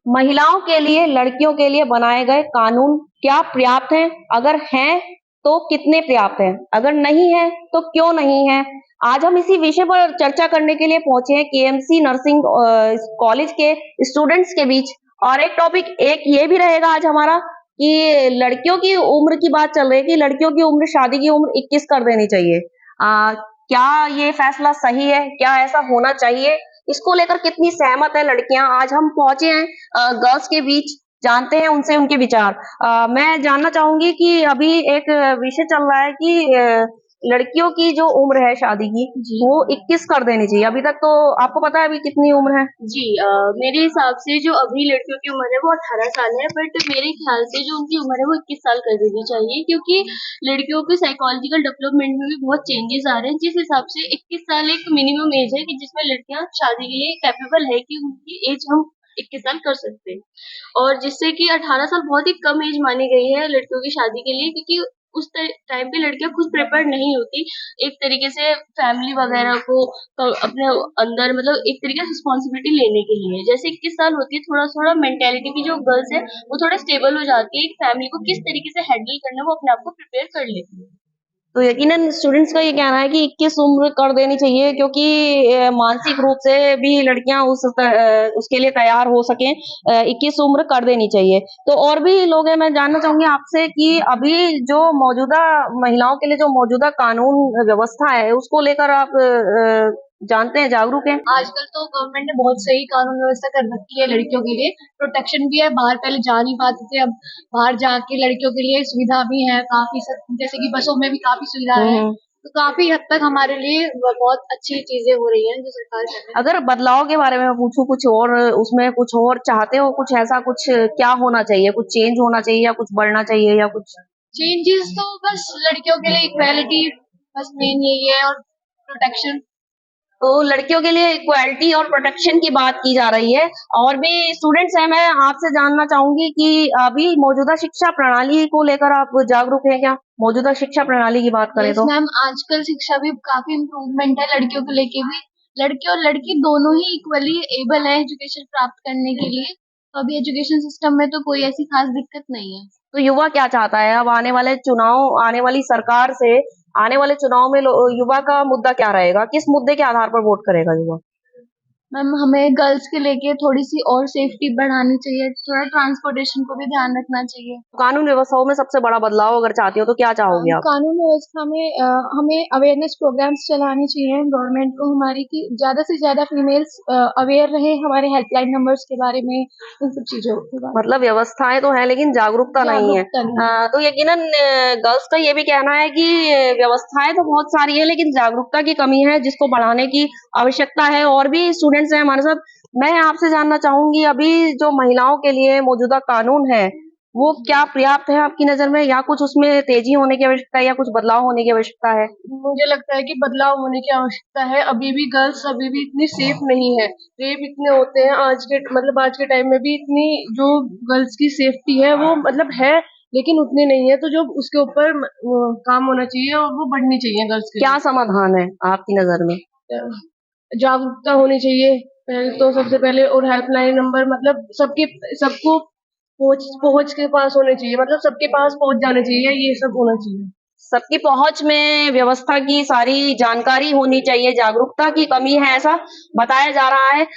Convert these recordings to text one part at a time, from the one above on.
महिलाओं के लिए, लड़कियों के लिए बनाए गए कानून क्या पर्याप्त हैं? अगर हैं, तो कितने पर्याप्त हैं? अगर नहीं है, तो क्यों नहीं है? आज हम इसी विषय पर चर्चा करने के लिए पहुंचे हैं केएमसी नर्सिंग कॉलेज के स्टूडेंट्स के बीच। और एक टॉपिक एक ये भी रहेगा आज हमारा कि लड़कियों की उम्र की बात चल रही है कि लड़कियों की उम्र, शादी की उम्र 21 कर देनी चाहिए। क्या ये फैसला सही है? क्या ऐसा होना चाहिए? इसको लेकर कितनी सहमत है लड़कियां? आज हम पहुंचे हैं गर्ल्स के बीच, जानते हैं उनसे उनके विचार। मैं जानना चाहूंगी कि अभी एक विषय चल रहा है कि लड़कियों की जो उम्र है शादी की, जी वो 21 कर देनी चाहिए। अभी तक तो आपको पता है अभी कितनी उम्र है? जी मेरे हिसाब से जो अभी लड़कियों की उम्र है वो 18 साल है, बट मेरे ख्याल से जो उनकी उम्र है वो 21 साल कर देनी चाहिए, क्योंकि लड़कियों के साइकोलॉजिकल डेवलपमेंट में भी बहुत चेंजेस आ रहे हैं, जिस हिसाब से 21 साल एक मिनिमम एज है कि जिसमें लड़कियां शादी के लिए कैपेबल है, कि उनकी एज हम 21 साल कर सकते हैं। और जिससे कि 18 साल बहुत ही कम एज मानी गई है लड़कियों की शादी के लिए, क्योंकि उस टाइम पे लड़कियां खुद प्रिपेयर्ड नहीं होती एक तरीके से फैमिली वगैरह को अपने अंदर, मतलब एक तरीके से रिस्पॉन्सिबिलिटी लेने के लिए। जैसे 21 साल होती है, थोड़ा थोड़ा मेंटेलिटी की जो गर्ल्स है वो थोड़ा स्टेबल हो जाती है, एक फैमिली को किस तरीके से हैंडल करना है वो अपने आप को प्रिपेयर कर लेती है। तो यकीनन स्टूडेंट्स का ये कहना है कि 21 उम्र कर देनी चाहिए, क्योंकि मानसिक रूप से भी लड़कियां उसके लिए तैयार हो सकें। 21 उम्र कर देनी चाहिए। तो और भी लोग हैं, मैं जानना चाहूंगी आपसे कि अभी जो मौजूदा महिलाओं के लिए जो मौजूदा कानून व्यवस्था है, उसको लेकर आप जानते हैं, जागरूक हैं? आजकल तो गवर्नमेंट ने बहुत सही कानून व्यवस्था कर रखी है लड़कियों के लिए, प्रोटेक्शन भी है। बाहर पहले जा नहीं पाते थे, अब बाहर जाके लड़कियों के लिए सुविधा भी है काफी जैसे कि बसों में भी काफी सुविधा है। हम्म। तो काफी हद तक हमारे लिए बहुत अच्छी चीजें हो रही हैं जो सरकार कर रही है। अगर बदलाव के बारे में पूछूं कुछ और, उसमें कुछ और चाहते हो, कुछ ऐसा, कुछ क्या होना चाहिए? कुछ चेंज होना चाहिए या कुछ बढ़ना चाहिए या कुछ? चेंजेस तो बस लड़कियों के लिए इक्वालिटी, बस मेन यही है, और प्रोटेक्शन। तो लड़कियों के लिए इक्वालिटी और प्रोटेक्शन की बात की जा रही है। और भी स्टूडेंट्स हैं, मैं आपसे जानना चाहूंगी कि अभी मौजूदा शिक्षा प्रणाली को लेकर आप जागरूक हैं क्या? मौजूदा शिक्षा प्रणाली की बात करें यस तो? मैम, आजकल शिक्षा भी काफी इम्प्रूवमेंट है लड़कियों को लेके भी। लड़के और लड़की दोनों ही इक्वली एबल है एजुकेशन प्राप्त करने के लिए, तो अभी एजुकेशन सिस्टम में तो कोई ऐसी खास दिक्कत नहीं है। तो युवा क्या चाहता है? अब आने वाले चुनाव, आने वाली सरकार से आने वाले चुनाव में युवा का मुद्दा क्या रहेगा? किस मुद्दे के आधार पर वोट करेगा युवा? मैम, हमें गर्ल्स के लेके थोड़ी सी और सेफ्टी बढ़ानी चाहिए, थोड़ा ट्रांसपोर्टेशन को भी ध्यान रखना चाहिए। कानून व्यवस्थाओं में सबसे बड़ा बदलाव अगर चाहती हो तो क्या चाहोगे आप? कानून व्यवस्था में हमें अवेयरनेस प्रोग्राम्स चलाने चाहिए गवर्नमेंट को हमारी, कि ज्यादा से ज्यादा फीमेल्स अवेयर रहे हमारे हेल्पलाइन नंबर्स के बारे में, इन सब चीजों के बारे मतलब व्यवस्थाएं तो हैं लेकिन जागरूकता में नहीं है। जागरूकता नहीं। तो यकीनन गर्ल्स का ये भी कहना है कि व्यवस्थाएं तो बहुत सारी है लेकिन जागरूकता की कमी है, जिसको बढ़ाने की आवश्यकता है। और भी स्टूडेंट्स हैं हमारे साथ। मैं आपसे जानना चाहूंगी, अभी जो महिलाओं के लिए मौजूदा कानून है, वो क्या पर्याप्त है आपकी नजर में, या कुछ उसमें तेजी होने की आवश्यकता है या कुछ बदलाव होने की आवश्यकता है? मुझे लगता है कि बदलाव होने की आवश्यकता है। अभी भी गर्ल्स अभी भी इतनी सेफ नहीं है, रेप इतने होते हैं आज के, मतलब आज के टाइम में भी इतनी जो गर्ल्स की सेफ्टी है वो मतलब है, लेकिन उतनी नहीं है। तो जो उसके ऊपर काम होना चाहिए और वो बढ़नी चाहिए गर्ल्स के क्या लिए। समाधान है आपकी नजर में? जागरूकता होनी चाहिए पहले तो, सबसे पहले, और हेल्पलाइन नंबर मतलब सबके, सबको पहुंच पहुंच के पास होने चाहिए, मतलब सबके पास पहुंच जाने चाहिए, ये सब होना चाहिए। सबकी पहुंच में व्यवस्था की सारी जानकारी होनी चाहिए, जागरूकता की कमी है ऐसा बताया जा रहा है।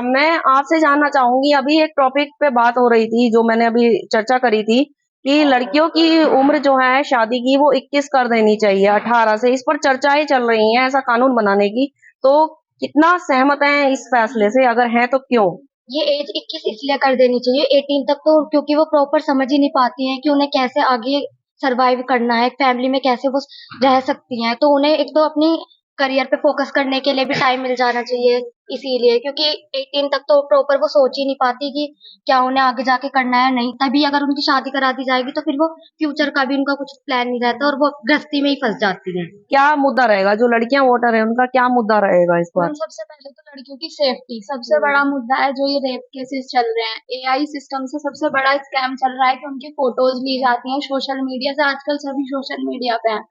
मैं आपसे जानना चाहूंगी, अभी एक टॉपिक पे बात हो रही थी जो मैंने अभी चर्चा करी थी कि लड़कियों की उम्र जो है शादी की वो 21 कर देनी चाहिए 18 से। इस पर चर्चाएं चल रही हैं ऐसा कानून बनाने की। तो कितना सहमत हैं इस फैसले से? अगर हैं तो क्यों? ये एज 21 इसलिए कर देनी चाहिए 18 तक, तो क्योंकि वो प्रॉपर समझ ही नहीं पाती हैं कि उन्हें कैसे आगे सरवाइव करना है, फैमिली में कैसे वो रह सकती हैं। तो उन्हें एक तो अपनी करियर पे फोकस करने के लिए भी टाइम मिल जाना चाहिए, इसीलिए, क्योंकि 18 तक तो प्रॉपर वो सोच ही नहीं पाती कि क्या उन्हें आगे जाके करना है नहीं। तभी अगर उनकी शादी करा दी जाएगी तो फिर वो फ्यूचर का भी उनका कुछ प्लान नहीं रहता और वो गृहस्थी में ही फंस जाती हैं। क्या मुद्दा रहेगा? जो लड़कियां वोटर है उनका क्या मुद्दा रहेगा इस बार? मैम, सबसे पहले तो लड़कियों की सेफ्टी सबसे बड़ा मुद्दा है। जो ये रेप केसेस चल रहे हैं, एआई सिस्टम से सबसे बड़ा स्कैम चल रहा है कि उनकी फोटोज ली जाती हैं सोशल मीडिया से, आजकल सभी सोशल मीडिया पे हैं,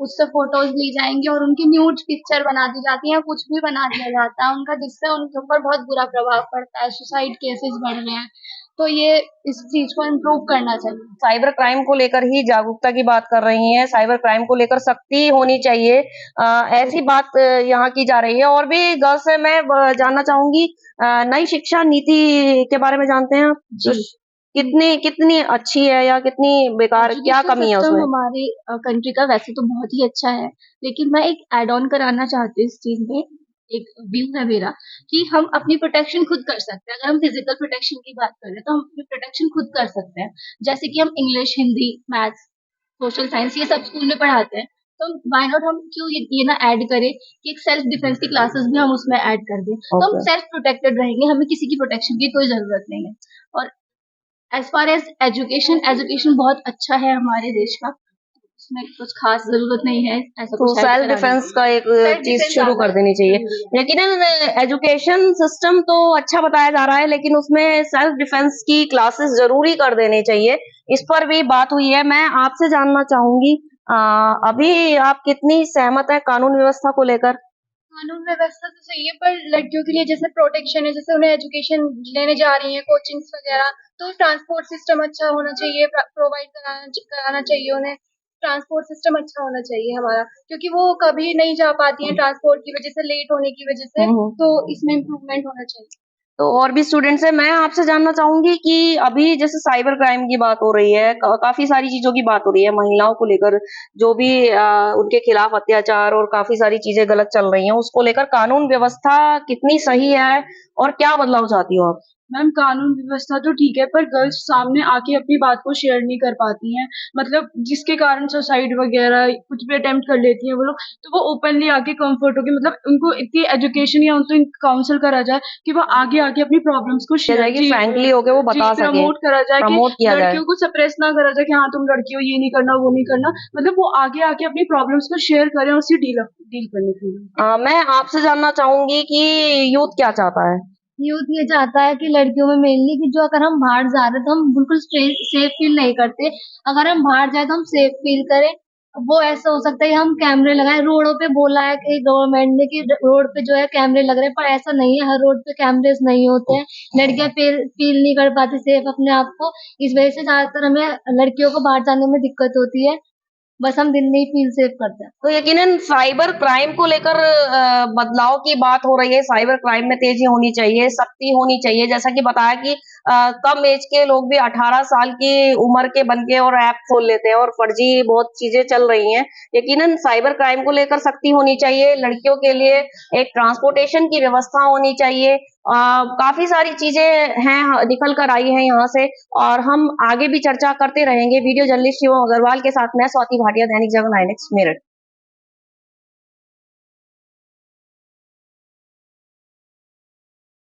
उससे फोटोज ली जाएंगी और उनकी न्यूड पिक्चर बना दी जाती है, कुछ भी बना दिया जाता है। उनका जिससे उनके ऊपर बहुत बुरा प्रभाव पड़ता है, सुसाइड केसेस बढ़ रहे हैं, तो ये इस चीज को इम्प्रूव करना चाहिए। साइबर क्राइम को लेकर ही जागरूकता की बात कर रही हैं, साइबर क्राइम को लेकर सख्ती होनी चाहिए, ऐसी बात यहाँ की जा रही है। और भी गर्ल्स से मैं जानना चाहूंगी, नई शिक्षा नीति के बारे में जानते हैं आप? जी। कितनी कितनी अच्छी है या कितनी बेकार, क्या एजुकेशन कमी है सिस्टम उसमें? हमारी कंट्री का वैसे तो बहुत ही अच्छा है, लेकिन मैं एक ऐड ऑन कराना चाहती हूँ इस चीज में। एक व्यू है मेरा कि हम अपनी प्रोटेक्शन खुद कर सकते हैं। अगर हम फिजिकल प्रोटेक्शन की बात करें तो हम अपनी प्रोटेक्शन खुद कर सकते हैं। जैसे कि हम English, Hindi, maths, social science ये सब स्कूल में पढ़ाते हैं, तो व्हाई नॉट हम क्यों ये ना ऐड करें कि एक सेल्फ डिफेंस की क्लासेस भी हम उसमें ऐड कर दें, तो हम ओके। सेल्फ प्रोटेक्टेड रहेंगे, हमें किसी की प्रोटेक्शन की कोई जरूरत नहीं है। और as far as education, education बहुत अच्छा है हमारे देश का, उसमें कुछ खास जरूरत नहीं है ऐसा तो कुछ ऐड सेल्फ कराने डिफेंस की। का एक सेल्फ चीज डिफेंस शुरू ज्यादा कर देनी चाहिए। जरूरी है। यकीनन एजुकेशन सिस्टम तो अच्छा बताया जा रहा है, लेकिन उसमें सेल्फ डिफेंस की क्लासेस जरूरी कर देनी चाहिए। इस पर भी बात हुई है। मैं आपसे जानना चाहूंगी, अभी आप कितनी सहमत है कानून व्यवस्था को लेकर? कानून व्यवस्था तो सही है, पर लड़कियों के लिए जैसे प्रोटेक्शन है, जैसे उन्हें एजुकेशन लेने जा रही है, कोचिंग्स वगैरह, तो ट्रांसपोर्ट सिस्टम अच्छा होना चाहिए, प्रोवाइड कराना चाहिए उन्हें। ट्रांसपोर्ट सिस्टम अच्छा होना चाहिए हमारा, क्योंकि वो कभी नहीं जा पाती हैं ट्रांसपोर्ट की वजह से, लेट होने की वजह से, हम्म। तो इसमें इम्प्रूवमेंट होना चाहिए। तो और भी स्टूडेंट्स हैं, मैं आपसे जानना चाहूंगी कि अभी जैसे साइबर क्राइम की बात हो रही है, काफी सारी चीजों की बात हो रही है महिलाओं को लेकर, जो भी उनके खिलाफ अत्याचार और काफी सारी चीजें गलत चल रही हैं, उसको लेकर कानून व्यवस्था कितनी सही है और क्या बदलाव चाहती हो आप? मैम कानून व्यवस्था तो ठीक है, पर गर्ल्स सामने आके अपनी बात को शेयर नहीं कर पाती हैं, मतलब जिसके कारण सुसाइड वगैरह कुछ भी अटेम्प्ट कर लेती हैं वो लोग, तो वो ओपनली आके कंफर्ट होके, मतलब उनको इतनी एजुकेशन या उनको काउंसिल करा जाए कि वो आगे आके अपनी प्रॉब्लम्स को किया जाए कि फ्रैंकली होके वो बता सके, प्रमोट करा जाए कि प्रमोट किया जाए। लड़कियों को सप्रेस ना करा जाए कि हाँ तुम लड़की हो, ये नहीं करना वो नहीं करना, मतलब वो आगे आके अपनी प्रॉब्लम्स को शेयर करें और उससे डील करने के लिए। मैं आपसे जानना चाहूंगी कि यूथ क्या चाहता है? यूथ ये चाहता है कि लड़कियों में मेनली कि जो अगर हम बाहर जा रहे हैं तो हम बिल्कुल सेफ फील नहीं करते। अगर हम बाहर जाए तो हम सेफ फील करें। वो ऐसा हो सकता है कि हम कैमरे लगाए, रोडों पे बोला है कि गवर्नमेंट ने कि रोड पे जो है कैमरे लग रहे हैं, पर ऐसा नहीं है, हर रोड पे कैमरेज नहीं होते हैं। लड़कियां फील नहीं कर पाती सेफ अपने आप को, इस वजह से ज्यादातर हमें लड़कियों को बाहर जाने में दिक्कत होती है। बस हम दिन में ही फील सेफ करते हैं। तो यकीनन साइबर क्राइम को लेकर बदलाव की बात हो रही है। साइबर क्राइम में तेजी होनी चाहिए, सख्ती होनी चाहिए। जैसा कि बताया कि कम एज के लोग भी 18 साल की उम्र के बनके और ऐप खोल लेते हैं और फर्जी बहुत चीजें चल रही हैं। यकीनन साइबर क्राइम को लेकर सख्ती होनी चाहिए। लड़कियों के लिए एक ट्रांसपोर्टेशन की व्यवस्था होनी चाहिए। काफी सारी चीजें हैं, निकल कर आई हैं यहाँ से, और हम आगे भी चर्चा करते रहेंगे। वीडियो जर्नलिस्ट शिवम अग्रवाल के साथ मैं स्वाति भाटिया, दैनिक जागरण 9 मेरठ।